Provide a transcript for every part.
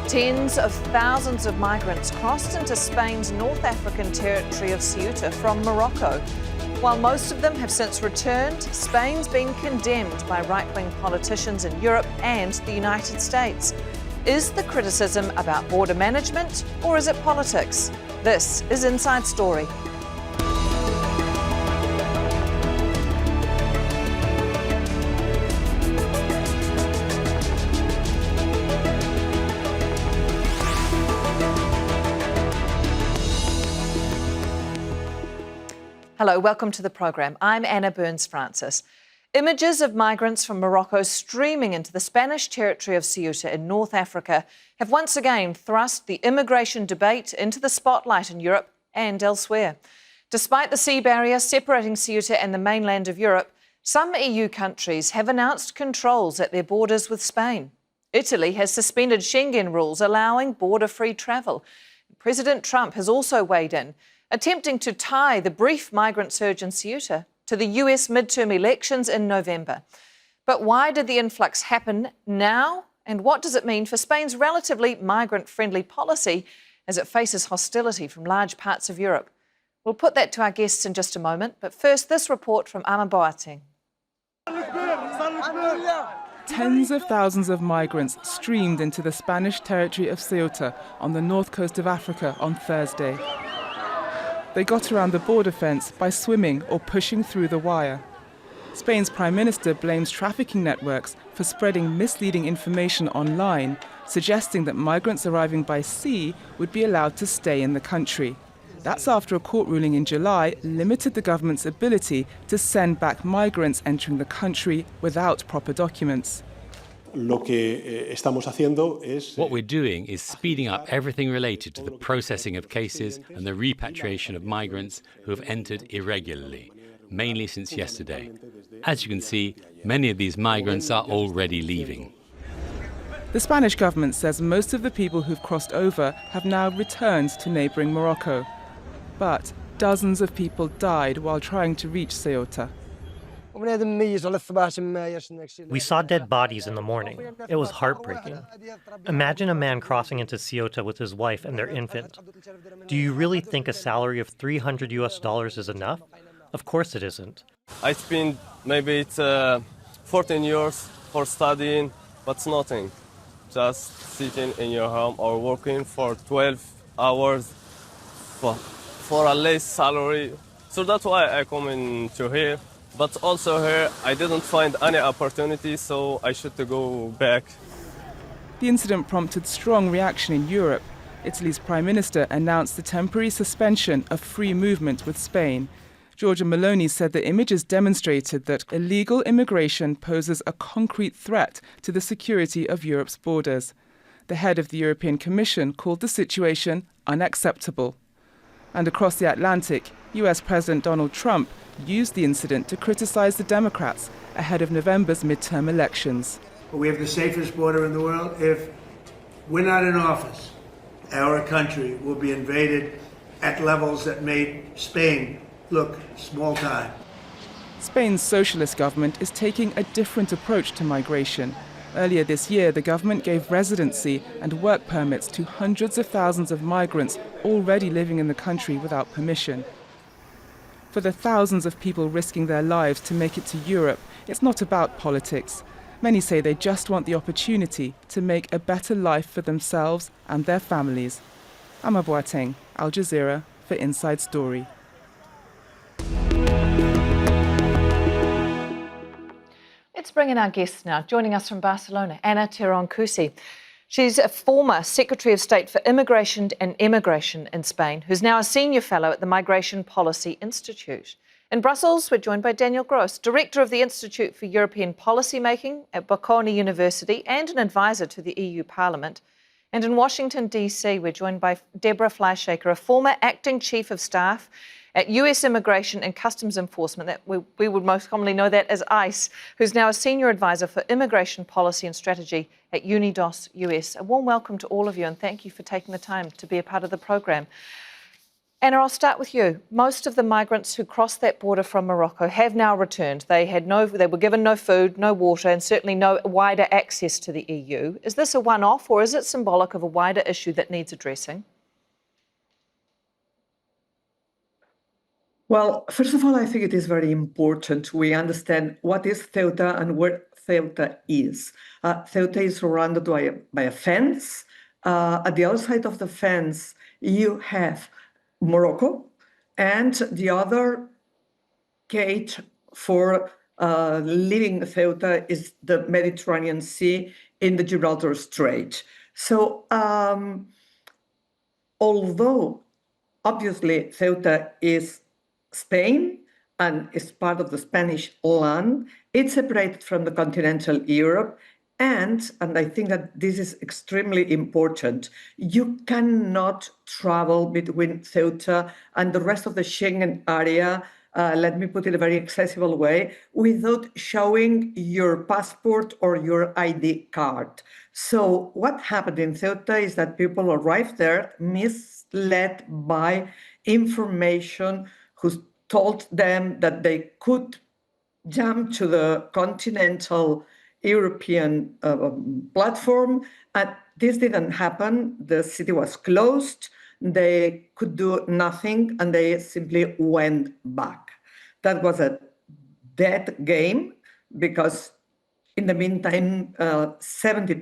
Tens of thousands of migrants crossed into Spain's North African territory of Ceuta from Morocco. While most of them have since returned, Spain's been condemned by right-wing politicians in Europe and the United States. Is the criticism about border management or is it politics? This is Inside Story. Hello, welcome to the program. I'm Anna Burns-Francis. Images of migrants from Morocco streaming into the Spanish territory of Ceuta in North Africa have once again thrust the immigration debate into the spotlight in Europe and elsewhere. Despite the sea barrier separating Ceuta and the mainland of Europe, some EU countries have announced controls at their borders with Spain. Italy has suspended Schengen rules allowing border-free travel. President Trump has also weighed in, attempting to tie the brief migrant surge in Ceuta to the US midterm elections in November. But why did the influx happen now? And what does it mean for Spain's relatively migrant-friendly policy as it faces hostility from large parts of Europe? We'll put that to our guests in just a moment. But first, this report from Ama Boateng. Tens of thousands of migrants streamed into the Spanish territory of Ceuta on the north coast of Africa on Thursday. They got around the border fence by swimming or pushing through the wire. Spain's Prime Minister blames trafficking networks for spreading misleading information online, suggesting that migrants arriving by sea would be allowed to stay in the country. That's after a court ruling in July limited the government's ability to send back migrants entering the country without proper documents. What we're doing is speeding up everything related to the processing of cases and the repatriation of migrants who have entered irregularly, mainly since yesterday. As you can see, many of these migrants are already leaving. The Spanish government says most of the people who've crossed over have now returned to neighbouring Morocco. But dozens of people died while trying to reach Ceuta. We saw dead bodies in the morning. It was heartbreaking. Imagine a man crossing into Ceuta with his wife and their infant. Do you really think a salary of $300 is enough? Of course it isn't. I spent maybe 14 years for studying, but it's nothing. Just sitting in your home or working for 12 hours for a less salary. So that's why I come into here. But also here, I didn't find any opportunity, so I should go back. The incident prompted strong reaction in Europe. Italy's Prime Minister announced the temporary suspension of free movement with Spain. Giorgia Meloni said the images demonstrated that illegal immigration poses a concrete threat to the security of Europe's borders. The head of the European Commission called the situation unacceptable. And across the Atlantic, US President Donald Trump used the incident to criticize the Democrats ahead of November's midterm elections. We have the safest border in the world. If we're not in office, our country will be invaded at levels that made Spain look small time. Spain's socialist government is taking a different approach to migration. Earlier this year, the government gave residency and work permits to hundreds of thousands of migrants already living in the country without permission. For the thousands of people risking their lives to make it to Europe, it's not about politics. Many say they just want the opportunity to make a better life for themselves and their families. Ama Boateng, Al Jazeera, for Inside Story. Let's bring in our guests now. Joining us from Barcelona, Ana Teroncusi. She's a former Secretary of State for Immigration and Emigration in Spain, who's now a Senior Fellow at the Migration Policy Institute. In Brussels, we're joined by Daniel Gross, Director of the Institute for European Policymaking at Bocconi University and an advisor to the EU Parliament. And in Washington, D.C., we're joined by Deborah Fleischhaker, a former Acting Chief of Staff at US Immigration and Customs Enforcement, that we would most commonly know that as ICE, who's now a Senior Advisor for Immigration Policy and Strategy at Unidos US. A warm welcome to all of you and thank you for taking the time to be a part of the program. Anna, I'll start with you. Most of the migrants who crossed that border from Morocco have now returned. They were given no food, no water, and certainly no wider access to the EU. Is this a one-off, or is it symbolic of a wider issue that needs addressing? Well, first of all, I think it is very important we understand what is Ceuta and where Ceuta is. Ceuta is surrounded by a fence. At the other side of the fence, you have Morocco, and the other gate for leaving Ceuta is the Mediterranean Sea in the Gibraltar Strait. So although obviously Ceuta is Spain and is part of the Spanish land, it's separated from the continental Europe. And I think that this is extremely important, you cannot travel between Ceuta and the rest of the Schengen area, let me put it in a very accessible way, without showing your passport or your ID card. So what happened in Ceuta is that people arrived there misled by information who told them that they could jump to the continental European platform. And this didn't happen. The city was closed. They could do nothing, and they simply went back. That was a dead game because in the meantime, around 70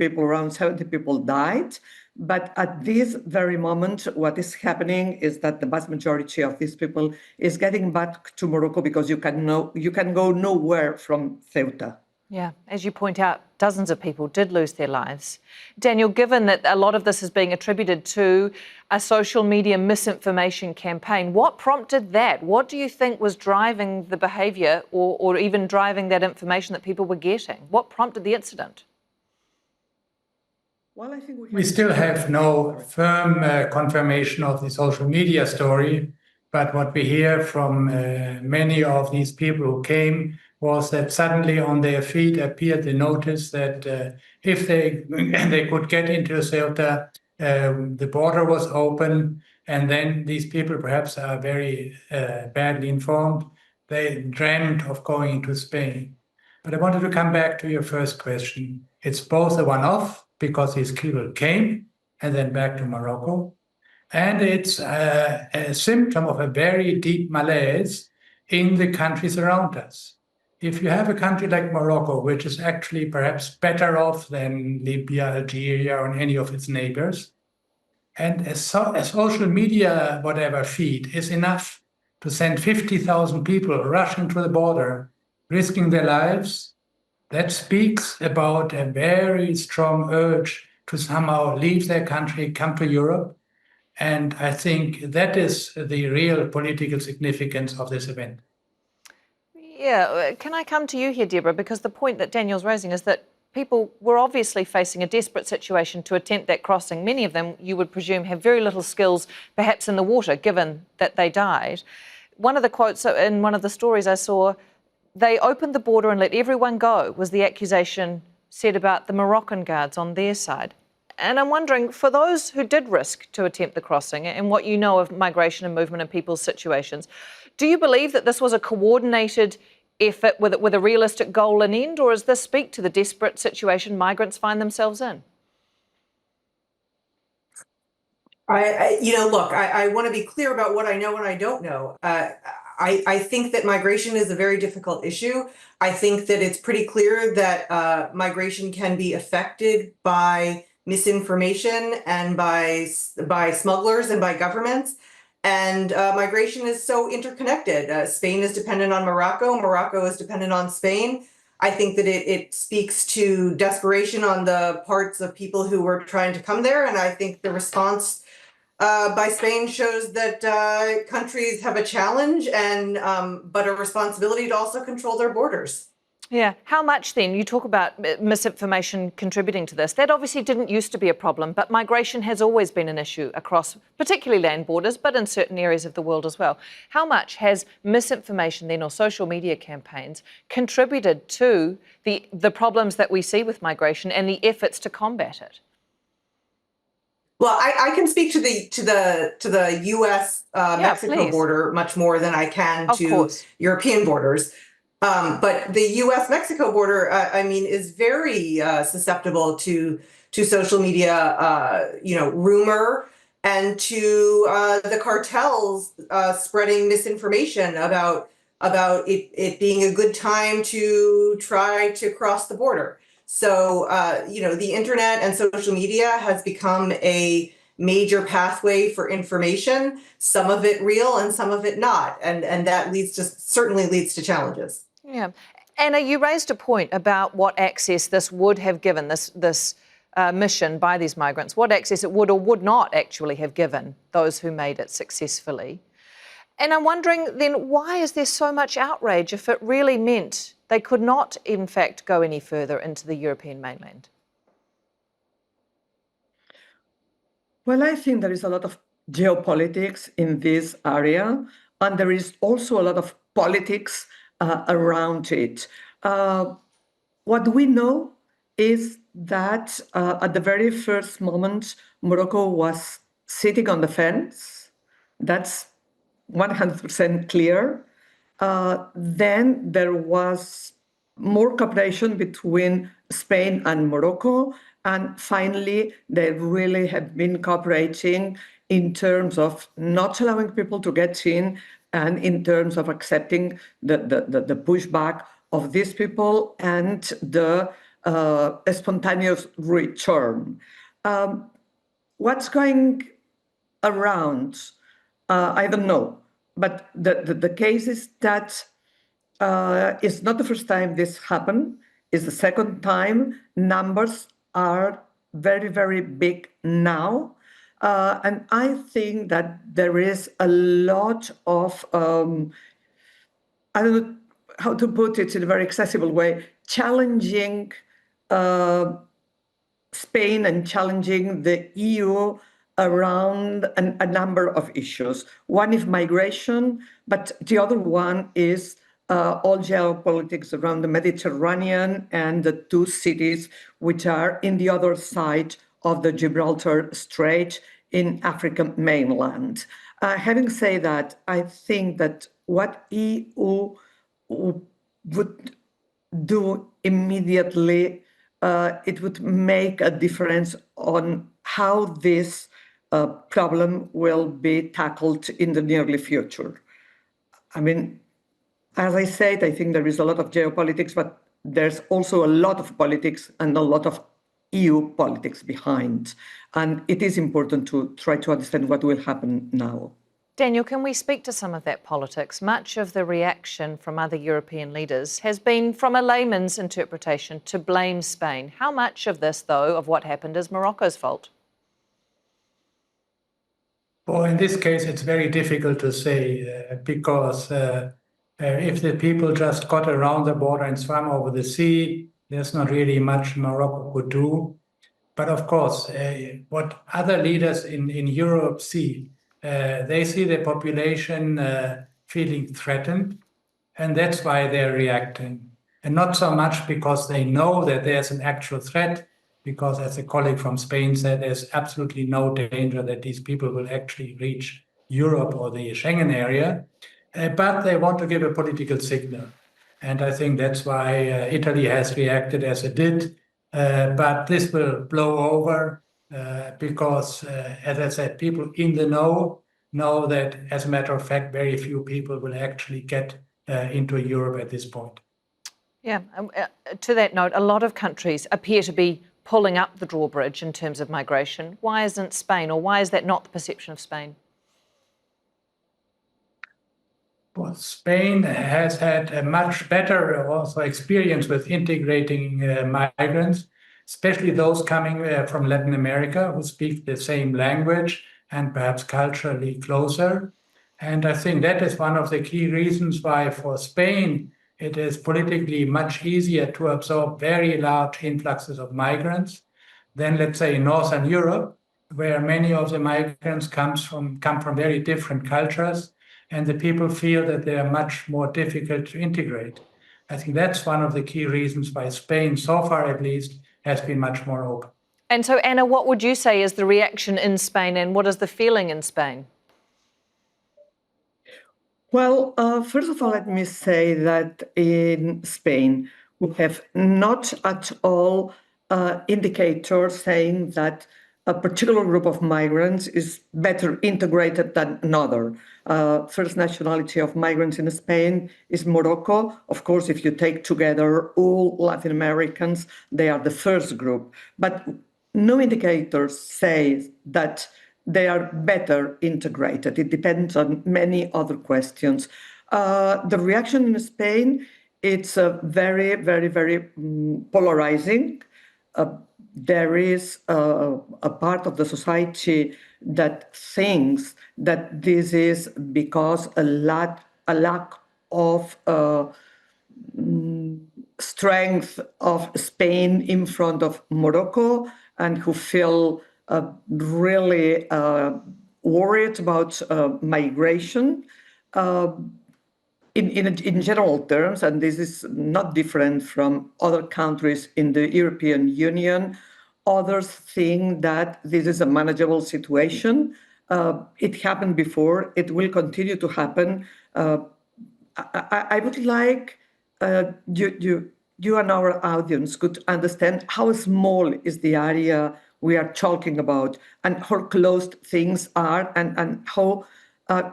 people died. But at this very moment, what is happening is that the vast majority of these people is getting back to Morocco because you can go nowhere from Ceuta. Yeah, as you point out, dozens of people did lose their lives. Daniel, given that a lot of this is being attributed to a social media misinformation campaign, what prompted that? What do you think was driving the behaviour or even driving that information that people were getting? What prompted the incident? Well, I think we still have no firm confirmation of the social media story, but what we hear from many of these people who came was that suddenly on their feed appeared the notice that if they could get into Ceuta, the border was open, and then these people perhaps are very badly informed. They dreamt of going into Spain. But I wanted to come back to your first question. It's both a one-off, because these people came and then back to Morocco, and it's a symptom of a very deep malaise in the countries around us. If you have a country like Morocco, which is actually perhaps better off than Libya, Algeria, or any of its neighbors, and a social media feed is enough to send 50,000 people rushing to the border, risking their lives, that speaks about a very strong urge to somehow leave their country, come to Europe. And I think that is the real political significance of this event. Yeah, can I come to you here, Deborah? Because the point that Daniel's raising is that people were obviously facing a desperate situation to attempt that crossing. Many of them, you would presume, have very little skills, perhaps in the water, given that they died. One of the quotes in one of the stories I saw, they opened the border and let everyone go, was the accusation said about the Moroccan guards on their side. And I'm wondering, for those who did risk to attempt the crossing and what you know of migration and movement and people's situations, do you believe that this was a coordinated effort with a realistic goal and end, or does this speak to the desperate situation migrants find themselves in? I want to be clear about what I know and I don't know. I think that migration is a very difficult issue. I think that it's pretty clear that migration can be affected by misinformation and by smugglers and by governments. And migration is so interconnected. Spain is dependent on Morocco. Morocco is dependent on Spain. I think that it speaks to desperation on the parts of people who were trying to come there. And I think the response by Spain shows that countries have a challenge but a responsibility to also control their borders. Yeah. How much then? You talk about misinformation contributing to this. That obviously didn't used to be a problem, but migration has always been an issue across particularly land borders, but in certain areas of the world as well. How much has misinformation then, or social media campaigns, contributed to the problems that we see with migration and the efforts to combat it? Well, I can speak to the U.S. Mexico please. border much more than I can Of to course. European borders. But the U.S. Mexico border, I mean, is very susceptible to social media, rumor, and to the cartels spreading misinformation about it being a good time to try to cross the border. So, the internet and social media has become a major pathway for information, some of it real and some of it not. And that certainly leads to challenges. Yeah. Anna, you raised a point about what access this would have given, this mission by these migrants, what access it would or would not actually have given those who made it successfully. And I'm wondering then, why is there so much outrage if it really meant they could not, in fact, go any further into the European mainland? Well, I think there is a lot of geopolitics in this area, and there is also a lot of politics around it. What we know is that at the very first moment, Morocco was sitting on the fence. That's 100% clear. Then there was more cooperation between Spain and Morocco. And finally, they really have been cooperating in terms of not allowing people to get in and in terms of accepting the pushback of these people and the spontaneous return. What's going around? I don't know. But the case is that it's not the first time this happened. It's the second time. Numbers are very, very big now. And I think that there is a lot of, I don't know how to put it in a very accessible way, challenging Spain and challenging the EU around a number of issues. One is migration, but the other one is all geopolitics around the Mediterranean and the two cities which are in the other side of the Gibraltar Strait in African mainland. Having said that, I think that what EU would do immediately, it would make a difference on how this problem will be tackled in the nearly future. I mean, as I said, I think there is a lot of geopolitics, but there's also a lot of politics and a lot of EU politics behind. And it is important to try to understand what will happen now. Daniel, can we speak to some of that politics? Much of the reaction from other European leaders has been, from a layman's interpretation, to blame Spain. How much of this, though, of what happened is Morocco's fault? Well, in this case, it's very difficult to say because if the people just got around the border and swam over the sea, there's not really much Morocco could do. But of course, what other leaders in Europe see, they see the population feeling threatened, and that's why they're reacting. And not so much because they know that there's an actual threat, because as a colleague from Spain said, there's absolutely no danger that these people will actually reach Europe or the Schengen area, but they want to give a political signal. And I think that's why Italy has reacted as it did. But this will blow over because, as I said, people in the know that, as a matter of fact, very few people will actually get into Europe at this point. Yeah, to that note, a lot of countries appear to be pulling up the drawbridge in terms of migration. Why isn't Spain, or why is that not the perception of Spain? Well, Spain has had a much better also experience with integrating migrants, especially those coming from Latin America who speak the same language and perhaps culturally closer. And I think that is one of the key reasons why for Spain it is politically much easier to absorb very large influxes of migrants than, let's say, in Northern Europe, where many of the migrants come from very different cultures, and the people feel that they are much more difficult to integrate. I think that's one of the key reasons why Spain, so far at least, has been much more open. And so, Anna, what would you say is the reaction in Spain, and what is the feeling in Spain? Well, first of all, let me say that in Spain, we have not at all indicators saying that a particular group of migrants is better integrated than another. First nationality of migrants in Spain is Morocco. Of course, if you take together all Latin Americans, they are the first group. But no indicators say that they are better integrated. It depends on many other questions. The reaction in Spain, it's very, very, very polarizing. There is a part of the society that thinks that this is because a lack of strength of Spain in front of Morocco, and who feel really worried about migration. In general terms, and this is not different from other countries in the European Union, others think that this is a manageable situation. It happened before, it will continue to happen. I would like you and our audience could understand how small is the area we are talking about, and how closed things are, and how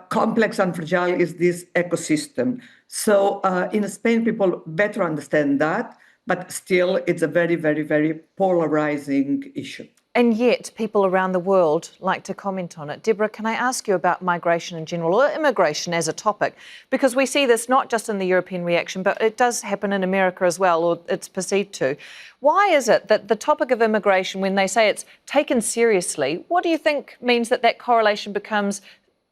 complex and fragile is this ecosystem. So in Spain, people better understand that, but still it's a very, very, very polarizing issue. And yet people around the world like to comment on it. Deborah, can I ask you about migration in general, or immigration as a topic? Because we see this not just in the European reaction, but it does happen in America as well, or it's perceived to. Why is it that the topic of immigration, when they say it's taken seriously, what do you think means that that correlation becomes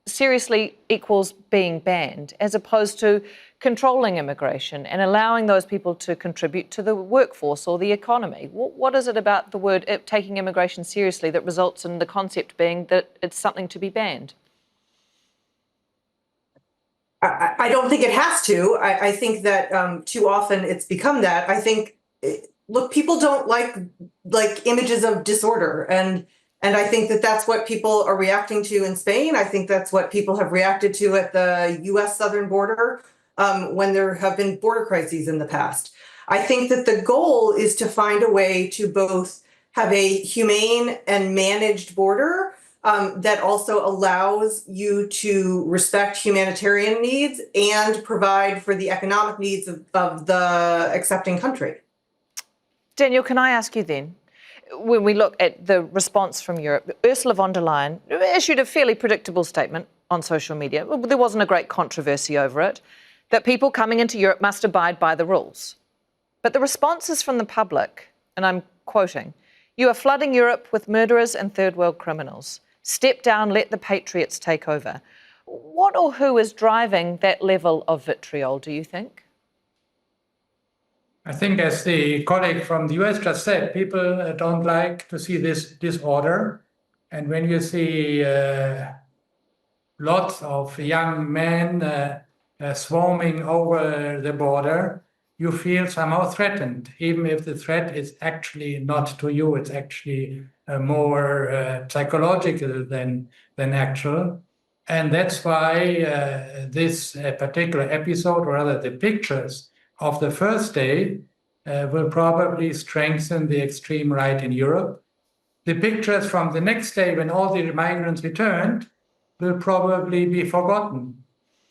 seriously equals being banned, as opposed to controlling immigration and allowing those people to contribute to the workforce or the economy? What is it about the word taking immigration seriously that results in the concept being that it's something to be banned? I don't think it has to. I think that too often it's become that. I think, look, people don't like images of disorder, and I think that that's what people are reacting to in Spain. I think that's what people have reacted to at the U.S. southern border when there have been border crises in the past. I think that the goal is to find a way to both have a humane and managed border that also allows you to respect humanitarian needs and provide for the economic needs of the accepting country. Daniel, can I ask you then, when we look at the response from Europe, Ursula von der Leyen issued a fairly predictable statement on social media. There wasn't a great controversy over it, that people coming into Europe must abide by the rules. But the responses from the public, and I'm quoting, "You are flooding Europe with murderers and third world criminals. Step down, let the patriots take over." What or who is driving that level of vitriol, do you think? I think, as the colleague from the US just said, people don't like to see this disorder. And when you see lots of young men swarming over the border, you feel somehow threatened, even if the threat is actually not to you, it's actually more psychological than actual. And that's why this particular episode, or rather the pictures of the first day, will probably strengthen the extreme right in Europe. The pictures from the next day, when all the migrants returned, will probably be forgotten.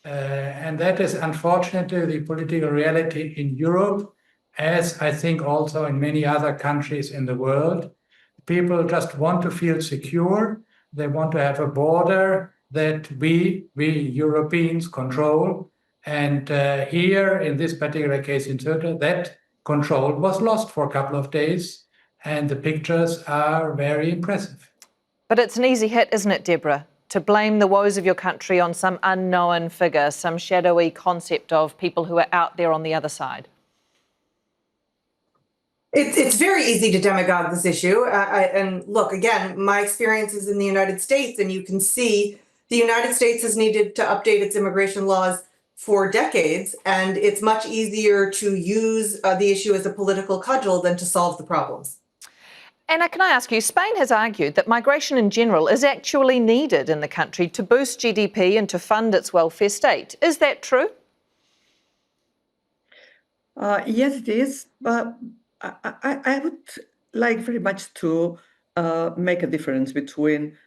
And that is unfortunately the political reality in Europe, as I think also in many other countries in the world. People just want to feel secure. They want to have a border that we Europeans control. And here, in this particular case in Ceuta, that control was lost for a couple of days, and the pictures are very impressive. But it's an easy hit, isn't it, Deborah, to blame the woes of your country on some unknown figure, some shadowy concept of people who are out there on the other side? It's very easy to demagogue this issue. And look, again, my experience is in the United States, and you can see the United States has needed to update its immigration laws for decades, and it's much easier to use the issue as a political cudgel than to solve the problems. Anna, can I ask you, Spain has argued that migration in general is actually needed in the country to boost GDP and to fund its welfare state. Is that true? Yes, it is. But I would like very much to make a difference between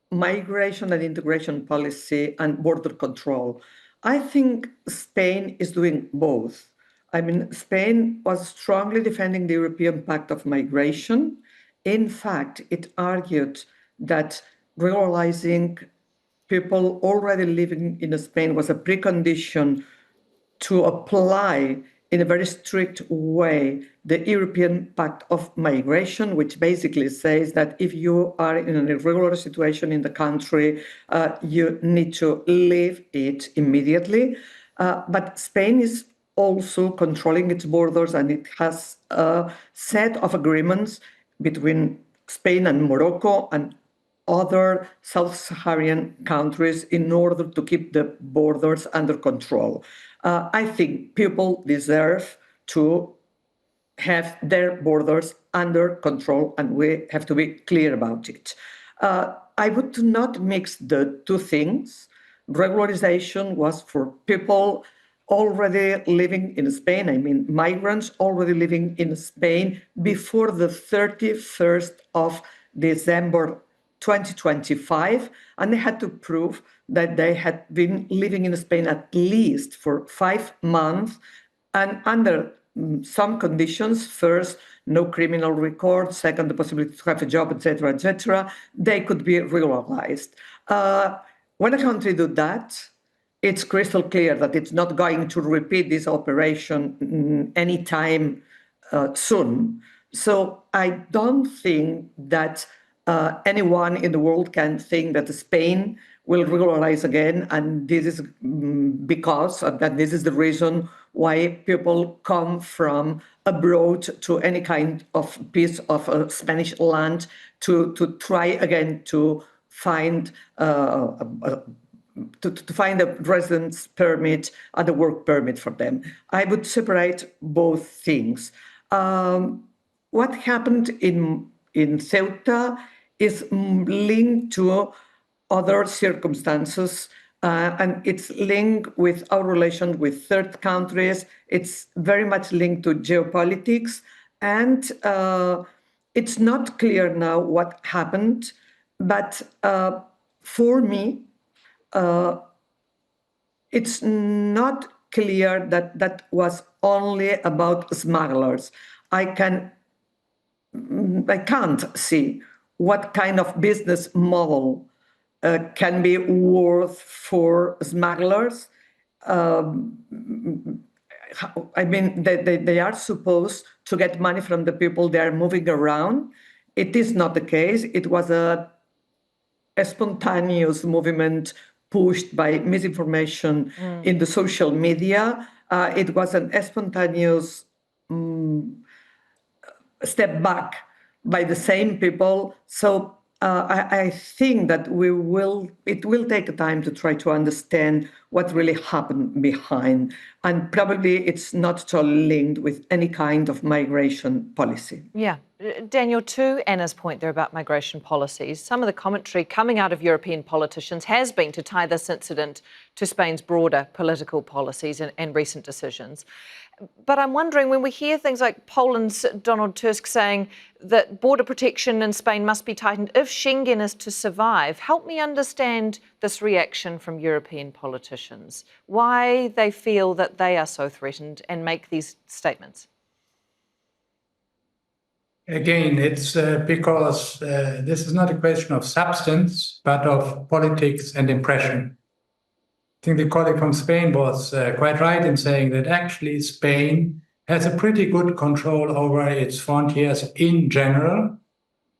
migration and integration policy and border control. I think Spain is doing both. I mean, Spain was strongly defending the European Pact of Migration. In fact, it argued that regularizing people already living in Spain was a precondition to apply in a very strict way the European Pact of Migration, which basically says that if you are in an irregular situation in the country, you need to leave it immediately. But Spain is also controlling its borders, and it has a set of agreements between Spain and Morocco and other Sub-Saharan countries in order to keep the borders under control. I think people deserve to have their borders under control, and we have to be clear about it. I would not mix the two things. Regularization was for people already living in Spain, I mean migrants already living in Spain before the 31st of December 2025, and they had to prove that they had been living in Spain at least for 5 months and under some conditions. First, no criminal record. Second, the possibility to have a job, etc., etc. They could be regularized. When a country does that, it's crystal clear that it's not going to repeat this operation anytime soon. So I don't think that anyone in the world can think that Spain will regularize again, and this is because that this is the reason why people come from abroad to any kind of piece of Spanish land to try again to find to find a residence permit and a work permit for them. I would separate both things. What happened in Ceuta is linked to other circumstances, and it's linked with our relation with third countries. It's very much linked to geopolitics, and it's not clear now what happened, but for me, it's not clear that that was only about smugglers. I can't see what kind of business model can be worth for smugglers. I mean, they are supposed to get money from the people they are moving around. It is not the case. It was a spontaneous movement pushed by misinformation in the social media. It was an spontaneous step back by the same people. So I think that it will take time to try to understand what really happened behind. And probably it's not so linked with any kind of migration policy. Yeah. Daniel, to Anna's point there about migration policies, some of the commentary coming out of European politicians has been to tie this incident to Spain's broader political policies and recent decisions. But I'm wondering, when we hear things like Poland's Donald Tusk saying that border protection in Spain must be tightened if Schengen is to survive, help me understand this reaction from European politicians, why they feel that they are so threatened and make these statements. Again, it's because this is not a question of substance, but of politics and impression. I think the colleague from Spain was quite right in saying that actually Spain has a pretty good control over its frontiers in general,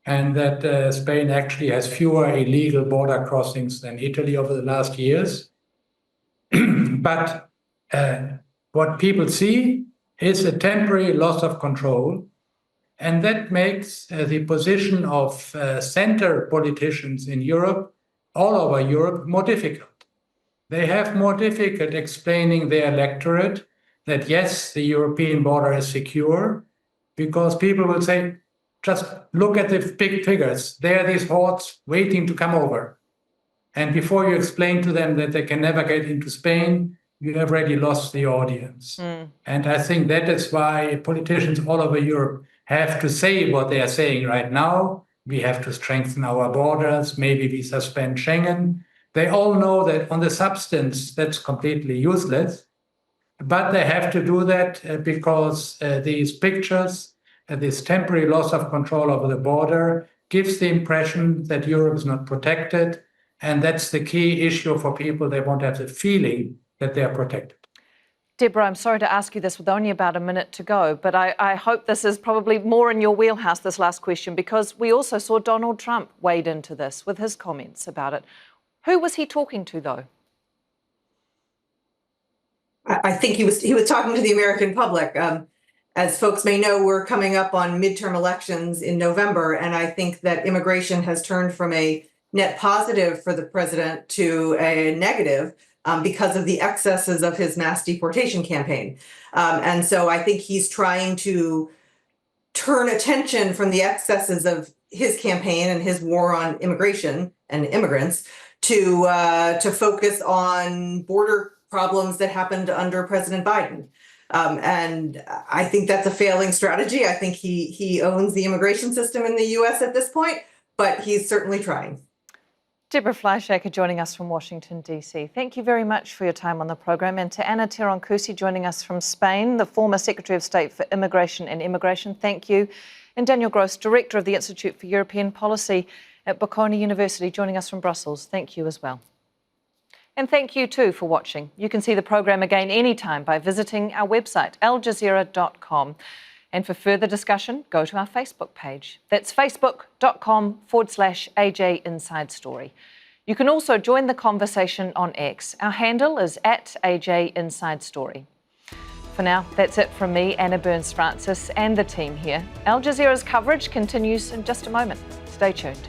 and that Spain actually has fewer illegal border crossings than Italy over the last years. But what people see is a temporary loss of control, and that makes the position of center politicians in Europe, all over Europe, more difficult. They have more difficult explaining their electorate that, yes, the European border is secure, because people will say, Just look at the big figures. There are these hordes waiting to come over. And before you explain to them that they can never get into Spain, you have already lost the audience. And I think that is why politicians all over Europe have to say what they are saying right now. We have to strengthen our borders. Maybe we suspend Schengen. They all know that on the substance, that's completely useless. But they have to do that because these pictures, this temporary loss of control over the border, gives the impression that Europe is not protected. And that's the key issue for people. They won't have the feeling that they are protected. Deborah, I'm sorry to ask you this with only about a minute to go, but I hope this is probably more in your wheelhouse, this last question, because we also saw Donald Trump wade into this with his comments about it. Who was he talking to, though? I think he was talking to the American public. As folks may know, we're coming up on midterm elections in November, and I think that immigration has turned from a net positive for the president to a negative because of the excesses of his mass deportation campaign. And so I think he's trying to turn attention from the excesses of his campaign and his war on immigration and immigrants to focus on border problems that happened under President Biden. And I think that's a failing strategy. I think he owns the immigration system in the US at this point, but he's certainly trying. Deborah Fleischaker joining us from Washington, D.C. Thank you very much for your time on the programme. And to Ana Teroncusi joining us from Spain, the former Secretary of State for Immigration and Immigration. Thank you. And Daniel Gross, Director of the Institute for European Policy at Bocconi University, joining us from Brussels. Thank you as well. And thank you too for watching. You can see the programme again anytime by visiting our website, aljazeera.com. And for further discussion, go to our Facebook page. That's facebook.com/AJ Inside Story. You can also join the conversation on X. Our handle is @AJ Inside Story. For now, that's it from me, Anna Burns-Francis, and the team here. Al Jazeera's coverage continues in just a moment. Stay tuned.